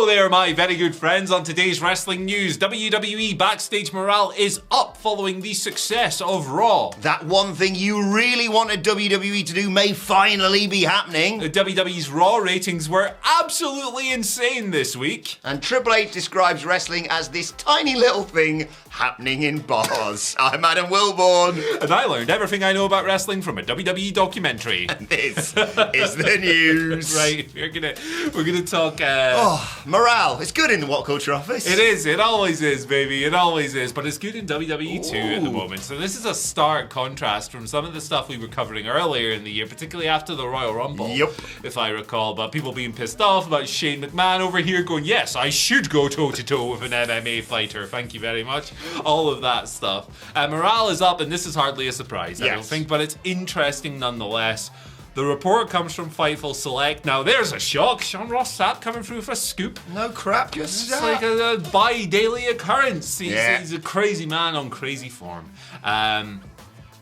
Hello there, my very good friends. On today's wrestling news, WWE Backstage morale is up following the success of Raw. That one thing you really wanted WWE to do may finally be happening. WWE's Raw ratings were absolutely insane this week. And Triple H describes wrestling as this tiny little thing happening in bars. I'm Adam Wilborn. And I learned everything I know about wrestling from a WWE documentary. And this is the news. Right, we're gonna talk... Morale. It's good in the WhatCulture office. It is. It always is, baby. It always is. But it's good in WWE too at the moment. So this is a stark contrast from some of the stuff we were covering earlier in the year, particularly after the Royal Rumble. Yep. If I recall, about people being pissed off about Shane McMahon over here going, yes, I should go toe-to-toe with an MMA fighter. Thank you very much. All of that stuff. Morale is up, and this is hardly a surprise, I don't think, but it's interesting nonetheless. The report comes from Fightful Select. Now, there's a shock. Sean Ross Sapp coming through for a scoop. No crap, just It's like a bi-daily occurrence. He's a crazy man on crazy form.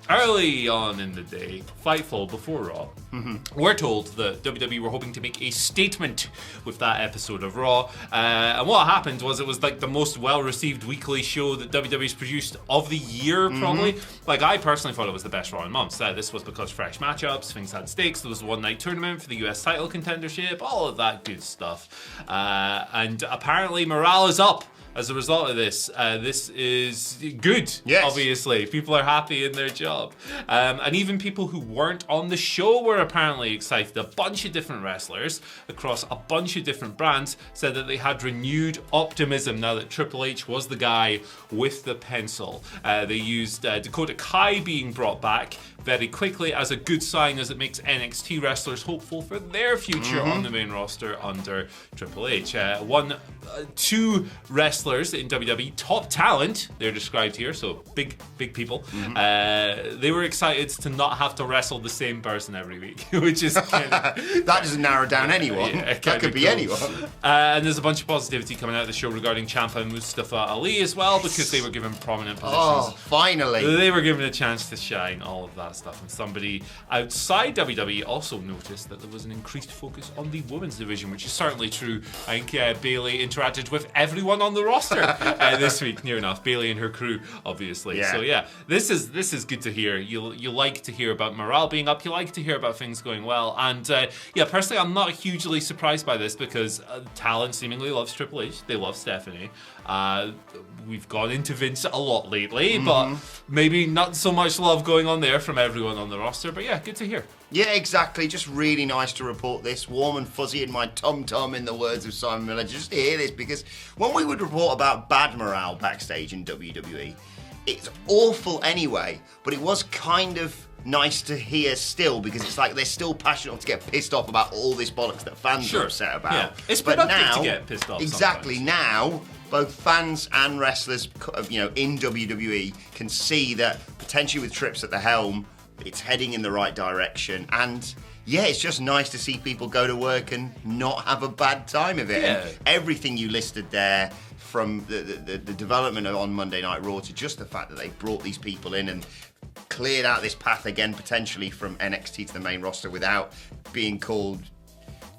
Early on in the day, Fightful before Raw, we're told that WWE were hoping to make a statement with that episode of Raw. And what happened was it was like the most well-received weekly show that WWE's produced of the year, probably. Like, I personally thought it was the best Raw in months. This was because fresh matchups, things had stakes, there was a one-night tournament for the US title contendership, all of that good stuff. And apparently morale is up. As a result of this, this is good, obviously. People are happy in their job. And even people who weren't on the show were apparently excited. A bunch of different wrestlers across a bunch of different brands said that they had renewed optimism now that Triple H was the guy with the pencil. They used Dakota Kai being brought back very quickly as a good sign, as it makes NXT wrestlers hopeful for their future on the main roster under Triple H. Two wrestlers in WWE, top talent, they're described here, so big people. They were excited to not have to wrestle the same person every week, which is kind of... that doesn't narrow down anyone. That could be anyone. And there's a bunch of positivity coming out of the show regarding Ciampa and Mustafa Ali as well, because they were given prominent positions. Oh, finally. They were given a chance to shine, all of that stuff. And somebody outside WWE also noticed that there was an increased focus on the women's division, which is certainly true. I think Bayley interacted with everyone on the roster this week, near enough. Bayley and her crew, obviously. Yeah. So yeah, this is good to hear. You like to hear about morale being up. You like to hear about things going well. And yeah, personally, I'm not hugely surprised by this because talent seemingly loves Triple H. They love Stephanie. We've gone into Vince a lot lately, but maybe not so much love going on there from everyone on the roster. But yeah, good to hear. Yeah, exactly. Just really nice to report this. Warm and fuzzy in my tum-tum, in the words of Simon Miller. Just to hear this, because when we would report about bad morale backstage in WWE, it's awful anyway, but it was kind of nice to hear still, because it's like they're still passionate to get pissed off about all this bollocks that fans are upset about. Yeah. It's productive to get pissed off exactly, sometimes. now both fans and wrestlers, in WWE can see that potentially with Trips at the helm, it's heading in the right direction. And yeah, it's just nice to see people go to work and not have a bad time of it. Yeah. And everything you listed there, from the development on Monday Night Raw to just the fact that they brought these people in and cleared out this path again, potentially from NXT to the main roster without being called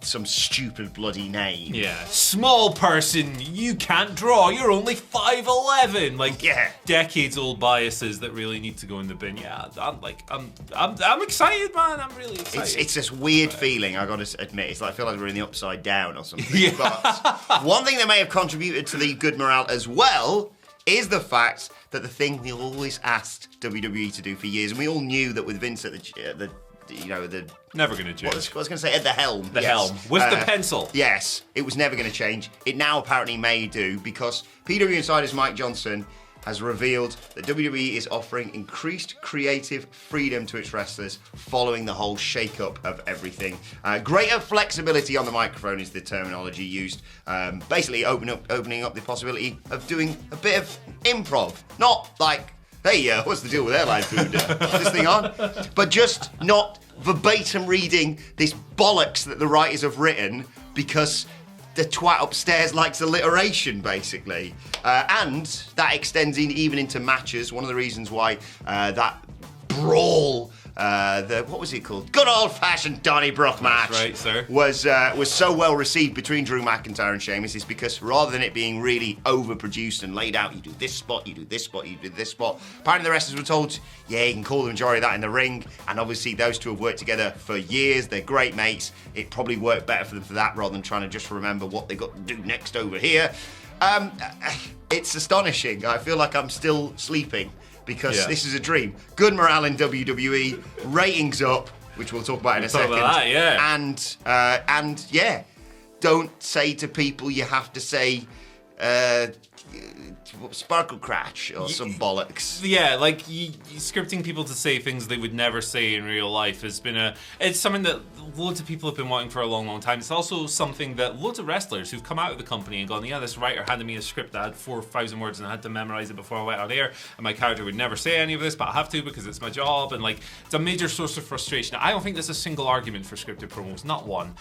some stupid bloody name. Yeah, small person, you can't draw, you're only 5'11". Like, decades-old biases that really need to go in the bin. Yeah, I'm excited, man. I'm really excited. It's this weird feeling, I gotta admit. It's like, I feel like we're in the upside down or something. But one thing that may have contributed to the good morale as well is the fact that the thing we always asked WWE to do for years, and we all knew that with Vince at the never going to change. I was going to say at the helm. The helm. With the pencil. Yes, it was never going to change. It now apparently may do, because PW Insider's Mike Johnson has revealed that WWE is offering increased creative freedom to its wrestlers following the whole shake-up of everything. Greater flexibility on the microphone is the terminology used. Basically opening up the possibility of doing a bit of improv. Not like, hey, what's the deal with airline food? Put this thing on. But just not verbatim reading this bollocks that the writers have written, because the twat upstairs likes alliteration, basically. And that extends even into matches. One of the reasons why that brawl what was it called? Good old-fashioned Donnybrook match. That's right, sir. Was so well received between Drew McIntyre and Sheamus is because rather than it being really overproduced and laid out, you do this spot, you do this spot, you do this spot. Apparently the wrestlers were told, yeah, you can call the majority of that in the ring, and obviously those two have worked together for years. They're great mates. It probably worked better for them for that rather than trying to just remember what they got to do next over here. It's astonishing. I feel like I'm still sleeping because this is a dream. Good morale in WWE, ratings up, which we'll talk about in a second. About that, yeah. And yeah, don't say to people you have to say sparkle crash or some bollocks. Yeah, like scripting people to say things they would never say in real life has been it's something that loads of people have been wanting for a long, long time. It's also something that loads of wrestlers who've come out of the company and gone, yeah, this writer handed me a script that had 4,000 words and I had to memorize it before I went on air, and my character would never say any of this, but I have to because it's my job, and like it's a major source of frustration. I don't think there's a single argument for scripted promos, not one.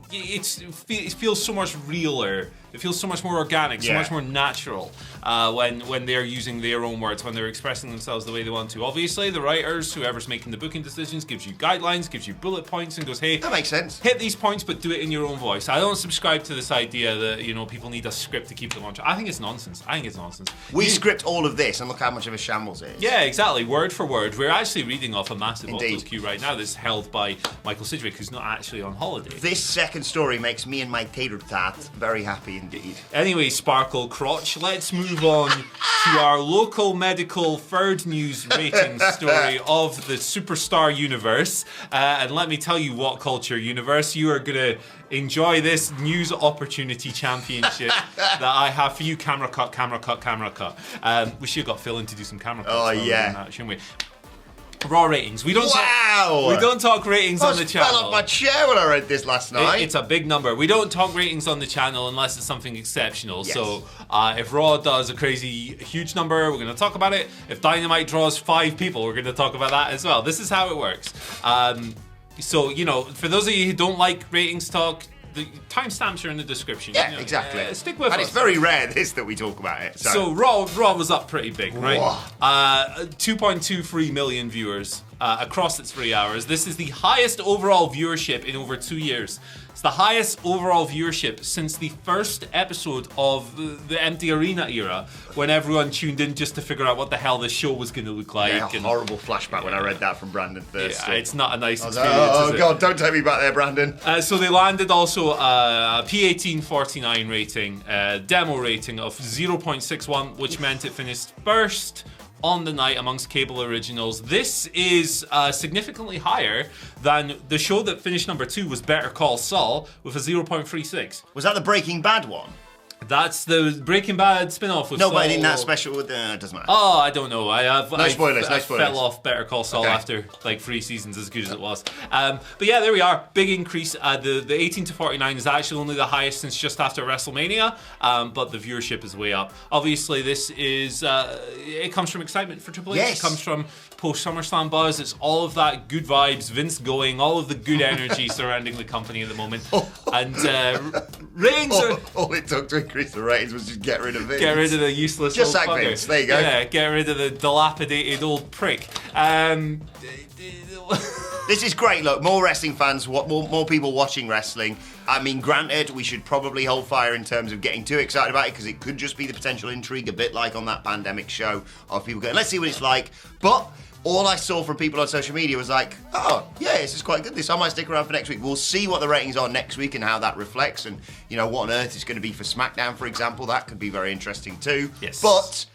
It feels so much realer. It feels so much more organic, so much more natural when they're using their own words, when they're expressing themselves the way they want to. Obviously, the writers, whoever's making the booking decisions, gives you guidelines, gives you bullet points, and goes, "Hey, that makes sense. Hit these points, but do it in your own voice." I don't subscribe to this idea that people need a script to keep them on track. I think it's nonsense. We script all of this, and look how much of a shambles it is. Yeah, exactly. Word for word. We're actually reading off a massive Oculus queue right now that's held by Michael Sidgwick, who's not actually on holiday. This second story makes me and my tater tot very happy indeed. Anyway, Sparkle Crotch, let's move on to our local medical third news rating story of the Superstar universe. And let me tell you, WhatCulture universe, you are going to enjoy this news opportunity championship that I have for you. Camera cut, camera cut, camera cut. We should have got Phil in to do some camera cuts. Oh, yeah. That, shouldn't we? Raw ratings. We don't talk ratings on the channel. I fell off my chair when I read this last night. It's a big number. We don't talk ratings on the channel unless it's something exceptional. Yes. So if Raw does a crazy huge number, we're going to talk about it. If Dynamite draws 5 people, we're going to talk about that as well. This is how it works. So, for those of you who don't like ratings talk, the timestamps are in the description. Yeah, exactly. Stick with us. And it's very rare that we talk about it. So Raw was up pretty big, right? 2.23 million viewers across its 3 hours. This is the highest overall viewership in over 2 years. It's the highest overall viewership since the first episode of the Empty Arena era, when everyone tuned in just to figure out what the hell this show was going to look like. Yeah, a horrible flashback when I read that from Brandon Thurston. Yeah, it's not a nice experience. Oh, God, don't take me back there, Brandon. So they landed also a P1849 rating, demo rating of 0.61, which meant it finished first on the night amongst cable originals. This is significantly higher than the show that finished number 2 was Better Call Saul with a 0.36. Was that the Breaking Bad one? That's the Breaking Bad spin-off with No, Saul. but I think that special with it doesn't matter. Oh, I don't know. I spoilers. fell off Better Call Saul after like 3 seasons, as good as it was. But yeah, there we are. Big increase. The 18 to 49 is actually only the highest since just after WrestleMania, but the viewership is way up. Obviously, this is it comes from excitement for Triple H. Yes. It comes from post SummerSlam buzz. It's all of that good vibes, Vince going, all of the good energy surrounding the company at the moment. And ratings are... All it took to increase the ratings was just get rid of Vince. Get rid of the useless just old like bugger. Vince, there you go. Yeah, get rid of the dilapidated old prick. This is great. Look, more wrestling fans, more people watching wrestling. I mean, granted, we should probably hold fire in terms of getting too excited about it, because it could just be the potential intrigue, a bit like on that pandemic show of people going, let's see what it's like. But all I saw from people on social media was like, oh, yeah, this is quite good. I might stick around for next week. We'll see what the ratings are next week and how that reflects, and what on earth it's going to be for SmackDown, for example. That could be very interesting too. Yes. But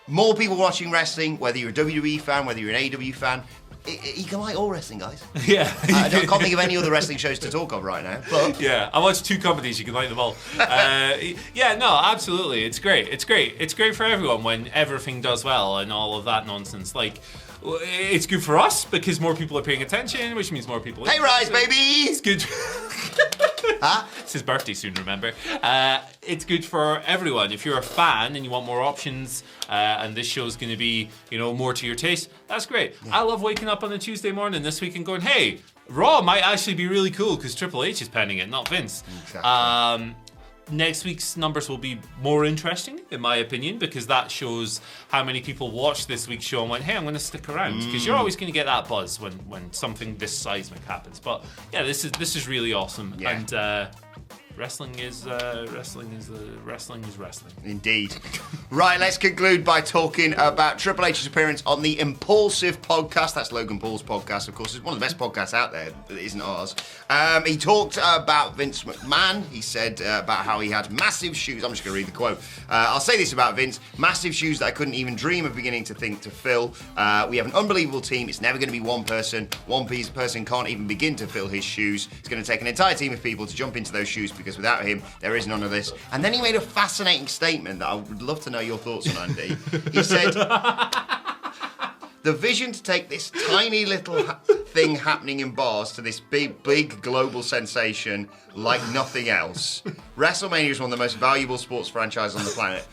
more people watching wrestling, whether you're a WWE fan, whether you're an AEW fan. You can like all wrestling, guys. Yeah. I can't think of any other wrestling shows to talk of right now. But yeah, I watch 2 comedies. You can like them all. Yeah, no, absolutely. It's great. It's great for everyone when everything does well and all of that nonsense. Like, it's good for us because more people are paying attention, which means more people... Hey, Rise, baby! It's good... Huh? It's his birthday soon, remember? It's good for everyone. If you're a fan and you want more options, and this show's going to be, more to your taste, that's great. Yeah. I love waking up on a Tuesday morning this week and going, hey, Raw might actually be really cool because Triple H is penning it, not Vince. Exactly. next week's numbers will be more interesting, in my opinion, because that shows how many people watched this week's show and went, hey, I'm going to stick around. Because you're always going to get that buzz when something this seismic happens. But yeah, this is really awesome. Yeah. And wrestling is wrestling. Indeed. Right, let's conclude by talking about Triple H's appearance on the Impulsive podcast. That's Logan Paul's podcast, of course. It's one of the best podcasts out there that isn't ours. He talked about Vince McMahon. He said about how he had massive shoes. I'm just going to read the quote. I'll say this about Vince. Massive shoes that I couldn't even dream of beginning to think to fill. We have an unbelievable team. It's never going to be one person. One person can't even begin to fill his shoes. It's going to take an entire team of people to jump into those shoes because without him, there is none of this. And then he made a fascinating statement that I would love to know your thoughts on, Andy. He said, the vision to take this tiny little thing happening in bars to this big global sensation like nothing else. WrestleMania is one of the most valuable sports franchises on the planet.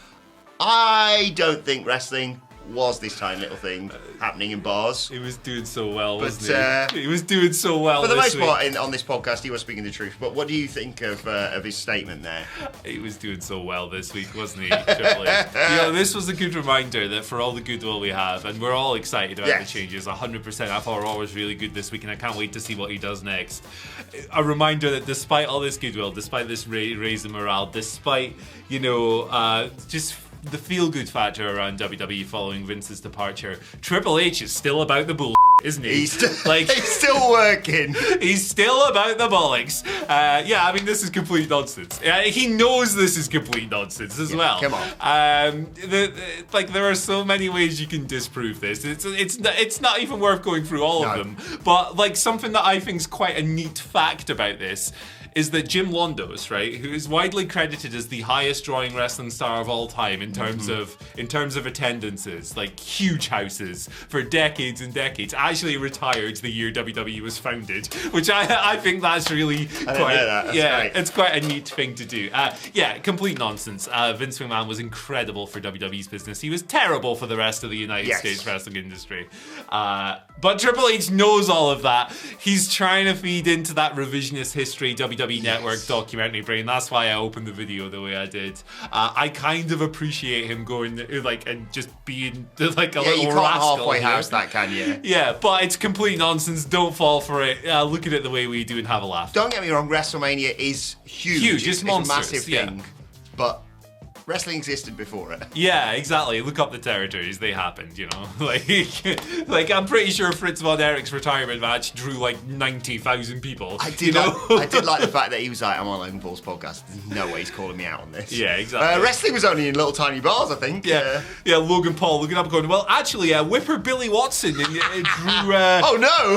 I don't think wrestling was this tiny little thing happening in bars. He was doing so well, wasn't he? He was doing so well. For the most part, on this podcast, he was speaking the truth. But what do you think of his statement there? He was doing so well this week, wasn't he? Triple H. This was a good reminder that for all the goodwill we have, and we're all excited about the changes, 100%. I thought Raw was really good this week, and I can't wait to see what he does next. A reminder that despite all this goodwill, despite this raise in morale, despite, just the feel-good factor around WWE following Vince's departure, Triple H is still about the bull, isn't he? He's still working. He's still about the bollocks. This is complete nonsense. He knows this is complete nonsense as well. Come on. There are so many ways you can disprove this. It's not even worth going through all of them. But something that I think is quite a neat fact about this is that Jim Londos, right, who is widely credited as the highest drawing wrestling star of all time in terms of attendances, huge houses for decades and decades, actually retired the year WWE was founded, which I think that's really it's quite a neat thing to do. Complete nonsense. Vince McMahon was incredible for WWE's business. He was terrible for the rest of the United States wrestling industry. But Triple H knows all of that. He's trying to feed into that revisionist history WWE Network documentary brain. That's why I opened the video the way I did. I kind of appreciate him going and just being a little rascal. You can't halfway house that, can you? Yeah, but it's complete nonsense. Don't fall for it. Look at it the way we do and have a laugh. Don't get me wrong, WrestleMania is huge. It's a massive thing. But wrestling existed before it. Yeah, exactly. Look up the territories. They happened, I'm pretty sure Fritz von Erich's retirement match drew 90,000 people. I did like the fact that he was like, I'm on Logan Paul's podcast. There's no way he's calling me out on this. Yeah, exactly. Wrestling was only in little tiny bars, I think. Yeah, Logan Paul looking up going, well, actually, Whipper Billy Watson drew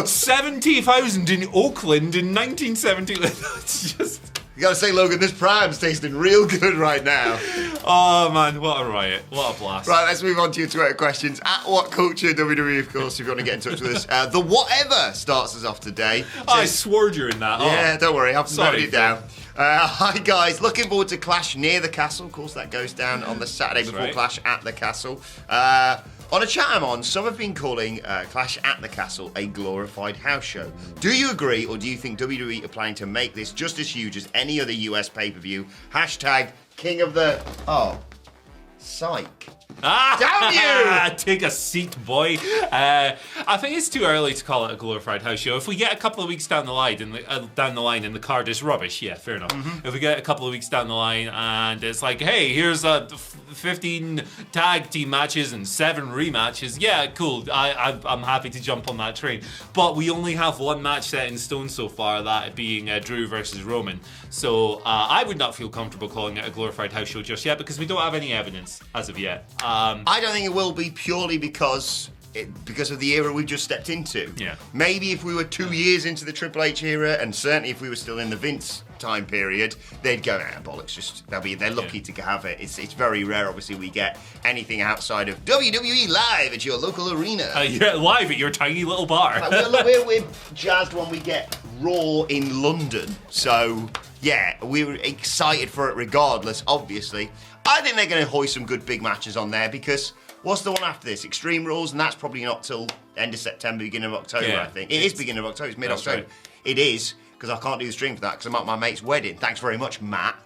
70,000 in Oakland in 1970. It's just... You gotta say, Logan, this prime's tasting real good right now. Oh, man, what a riot. What a blast. Right, let's move on to your Twitter questions. At WhatCulture WWE, of course, if you want to get in touch with us. The Whatever starts us off today. I swore during that. Yeah, don't worry, I've noted it down. Hi, guys. Looking forward to Clash near the Castle. Of course, that goes down on the Saturday before Clash at the Castle. On a chat I'm on, some have been calling Clash at the Castle a glorified house show. Do you agree, or do you think WWE are planning to make this just as huge as any other US pay-per-view? Hashtag King of the... Oh. Psych. Damn you! Take a seat, boy. I think it's too early to call it a glorified house show. If we get a couple of weeks down the line and the card is rubbish, yeah, fair enough. If we get a couple of weeks down the line and it's hey, here's 15 tag team matches and 7 rematches, yeah, cool. I'm happy to jump on that train. But we only have one match set in stone so far, that being Drew versus Roman. So I would not feel comfortable calling it a glorified house show just yet because we don't have any evidence as of yet. I don't think it will be purely because of the era we've just stepped into. Yeah. Maybe if we were 2 years into the Triple H era, and certainly if we were still in the Vince time period, they'd go, bollocks, they're lucky to have it. It's very rare, obviously, we get anything outside of WWE live at your local arena. Live at your tiny little bar. We're jazzed when we get Raw in London. So, yeah, we're excited for it regardless, obviously. I think they're going to hoist some good big matches on there because what's the one after this? Extreme Rules, and that's probably not till end of September, beginning of October, I think. It is beginning of October, it's mid-October. Right. It is, because I can't do the stream for that because I'm at my mate's wedding. Thanks very much, Matt.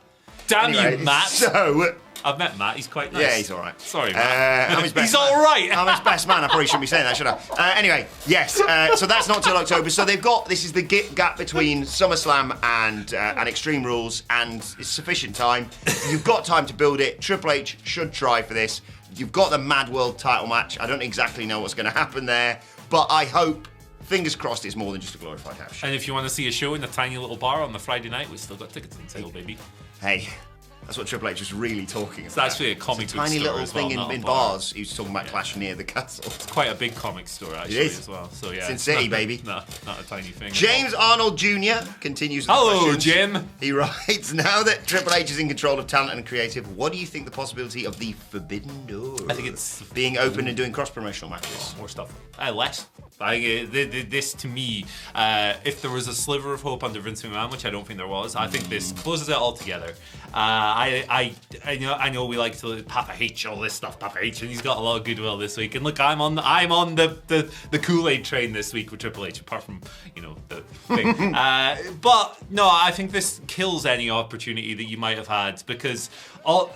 Damn Anyway, you, Matt. So... I've met Matt. He's quite nice. Yeah, he's all right. Sorry, Matt. I'm his best He's all right. I'm his best man. I probably shouldn't be saying that, should I? Anyway, yes. So that's not till October. So they've got, this is the gap between SummerSlam and Extreme Rules, and it's sufficient time. You've got time to build it. Triple H should try for this. You've got the Mad World title match. I don't exactly know what's going to happen there, but I hope, fingers crossed, it's more than just a glorified house show. And if you want to see a show in a tiny little bar on the Friday night, we've still got tickets on sale, baby. Hey. That's what Triple H was really talking about. It's actually a comic book tiny store little as well, thing not a in bar. bars. He was talking about Clash near the castle. It's quite a big comic store, actually, It is. as well. So, yeah. Sin City, baby. No, not a tiny thing. James Arnold Jr. continues the Hello, questions. Jim. He writes, now that Triple H is in control of talent and creative, what do you think the possibility of the Forbidden Door I think it's being open and doing cross-promotional matches? more stuff. Less. This, to me, if there was a sliver of hope under Vince McMahon, which I don't think there was, I think this closes it all together. I know we like to Papa H all this stuff, Papa H, and he's got a lot of goodwill this week. And look, I'm on the Kool-Aid train this week with Triple H, apart from the thing. But no, I think this kills any opportunity that you might have had, because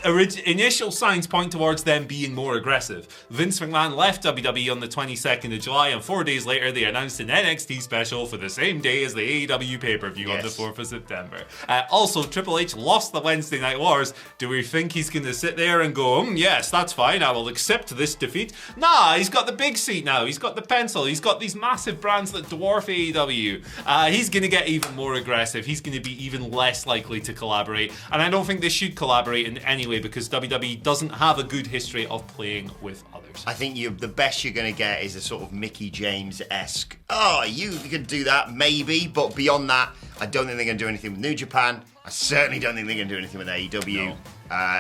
initial signs point towards them being more aggressive. Vince McMahon left WWE on the 22nd of July, and 4 days later they announced an NXT special for the same day as the AEW pay-per-view on the 4th of September. Also, Triple H lost the Wednesday Night Wars. Do we think he's going to sit there and go, yes, that's fine, I will accept this defeat? Nah, he's got the big seat now. He's got the pencil. He's got these massive brands that dwarf AEW. He's going to get even more aggressive. He's going to be even less likely to collaborate. And I don't think they should collaborate in any way, because WWE doesn't have a good history of playing with others. I think the best you're going to get is a sort of Mickey James-esque, you could do that, maybe, but beyond that, I don't think they're going to do anything with New Japan. I certainly don't think they're going to do anything with AEW. No.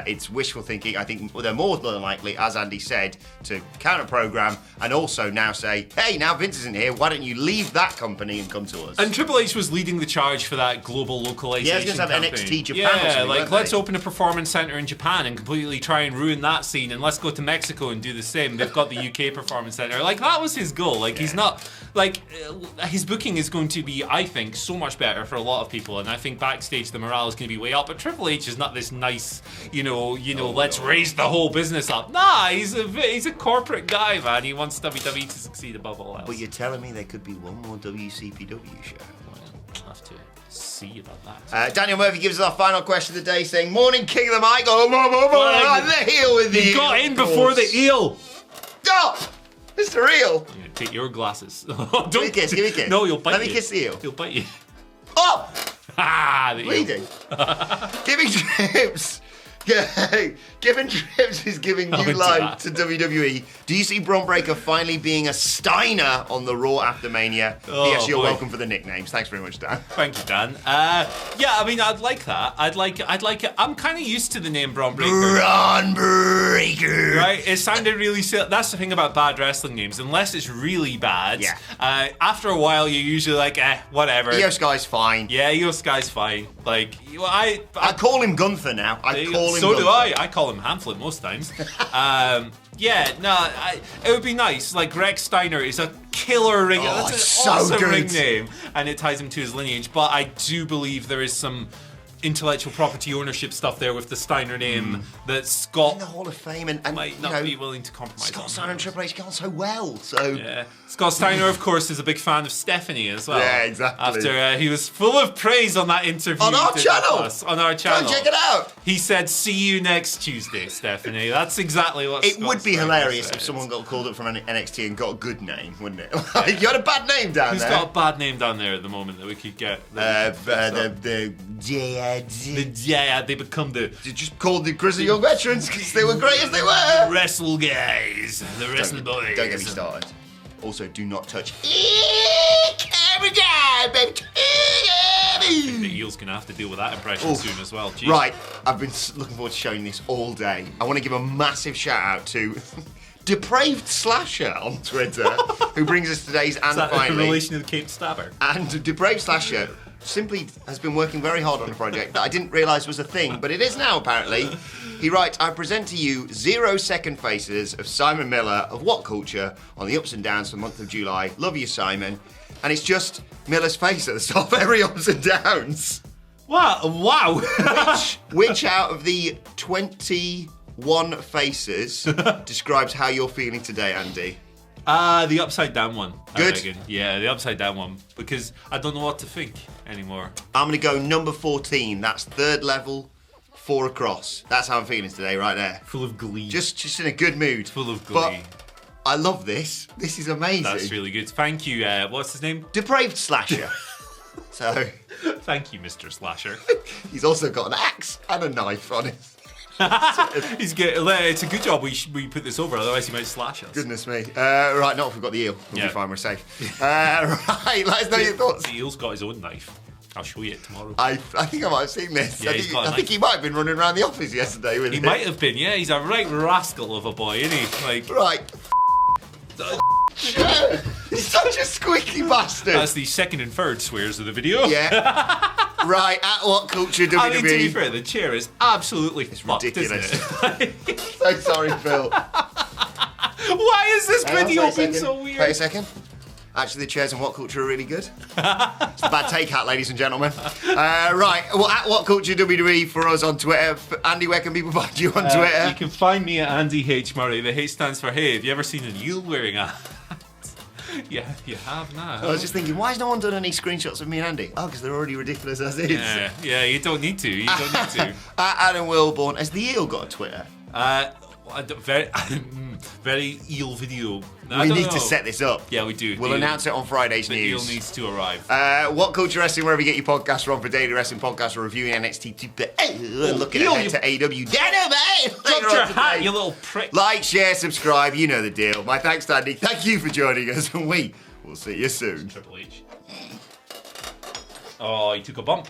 It's wishful thinking. I think they're more than likely, as Andy said, to counter-program and also now say, hey, now Vince isn't here, why don't you leave that company and come to us? And Triple H was leading the charge for that global localization. Yeah, he's going to have campaign. NXT Japan or something, like, weren't let's they? open a performance center in Japan and completely try and ruin that scene, and let's go to Mexico and do the same. They've got the UK performance center. Like, that was his goal. Like, he's not, like, his booking is going to be, I think, so much better for a lot of people, and I think backstage the morale is going to be way up, but Triple H is not this nice, let's raise the whole business up. Nah, he's a corporate guy, man. He wants WWE to succeed above all else. But you're telling me there could be one more WCPW show? We'll have to see about that. Daniel Murphy gives us our final question of the day, saying, morning, King of the Mic. The heel with the You got in before the eel. Stop! Mr. Eel. I'm gonna take your glasses. Give me a kiss, give me a kiss. No, you'll bite Let you. me kiss the eel. He'll bite you. Oh! The eel. Bleeding. Giving Trips. Giving Trips is giving I'll new do life that. to WWE. Do you see Braun Breaker finally being a Steiner on the Raw after Mania? Oh, Yes, you're boy. welcome for the nicknames. Thanks very much, Dan. Thank you, Dan. I mean, I'd like that. I'd like it. I'm kind of used to the name Braun Breaker. Braun Breaker. Right? It sounded really silly. That's the thing about bad wrestling names. Unless it's really bad, after a while, you're usually like, whatever. Io Sky's fine. Yeah, Io Sky's fine. Like, I call him Gunther now. So do I. I call him Hamlet most times. It would be nice. Like, Rex Steiner is a killer ring. That's an so awesome good. ring name, and it ties him to his lineage. But I do believe there is some intellectual property ownership stuff there with the Steiner name that Scott in the Hall of Fame and might not be willing to compromise Scott on. Steiner and Triple H get on so well, so Yeah. Scott Steiner, of course, is a big fan of Stephanie as well. Yeah, exactly. After he was full of praise on that interview. On our he did channel! with us, on our channel. Go check it out. He said, see you next Tuesday, Stephanie. That's exactly what It Scott would be Steiner hilarious said. if someone got called up from NXT and got a good name, wouldn't it? Like, you had a bad name down Who's there. got a bad name down there at the moment that we could get? They become the You just called the Grizzly Young Veterans because they were great as they were. wrestle guys, the wrestle boys. Don't get me started. Also, do not touch camera down, baby. The eel's gonna have to deal with that impression soon as well. Jeez. Right, I've been looking forward to showing this all day. I want to give a massive shout out to Depraved Slasher on Twitter, who brings us today's and Is that in finally. relation to the Cape Stabber? And Depraved Slasher simply has been working very hard on a project that I didn't realise was a thing, but it is now apparently. He writes, I present to you 0-second faces of Simon Miller of WhatCulture on the ups and downs for the month of July. Love you, Simon. And it's just Miller's face at the start of every ups and downs. Wow. Which out of the 21 faces describes how you're feeling today, Andy? The upside down one. Good. I reckon. Yeah, the upside down one. Because I don't know what to think anymore. I'm going to go number 14. That's third level, 4 across. That's how I'm feeling today, right there. Full of glee. Just in a good mood. Full of glee. But I love this. This is amazing. That's really good. Thank you. What's his name? Depraved Slasher. So, Thank you, Mr. Slasher. he's also got an axe and a knife on it. He's good. It's a good job we put this over, otherwise he might slash us. Goodness me. Right, not if we've got the eel. We'll be fine, we're safe. Right, let us know your thoughts. The eel's got his own knife. I'll show you it tomorrow. I think I might have seen this. Yeah, I think he might have been running around the office yesterday with it. He might have been, yeah. He's a right rascal of a boy, isn't he? Like, Right. He's such a squeaky bastard. That's the second and third swears of the video. Yeah. Right, at WhatCulture WWE. I mean, to be fair, the chair is absolutely fucked, ridiculous. isn't it? So sorry, Phil. Why is this video being so weird? Wait a second. Actually, the chairs in WhatCulture are really good. It's a bad take hat, ladies and gentlemen. Right, well, at WhatCulture WWE for us on Twitter. Andy, where can people find you on Twitter? You can find me at Andy H. Murray. The H stands for hey. Have you ever seen an eel wearing a hat? Yeah, you have now. I was just thinking, why has no one done any screenshots of me and Andy? Oh, because they're already ridiculous as is. Yeah, you don't need to. You don't need to. At Adam Wilborn, has the eel got a Twitter? Very eel video. We need to set this up. Yeah, we do. We'll announce it on Friday's the news. eel needs to arrive. WhatCulture Wrestling, wherever you get your podcasts from, for daily wrestling podcasts, or reviewing NXT 2, and looking ahead to AEW. Drop your hat, you little prick. Like, share, subscribe, you know the deal. My thanks to Andy. Thank you for joining us, and we will see you soon. Triple H. Oh, he took a bump.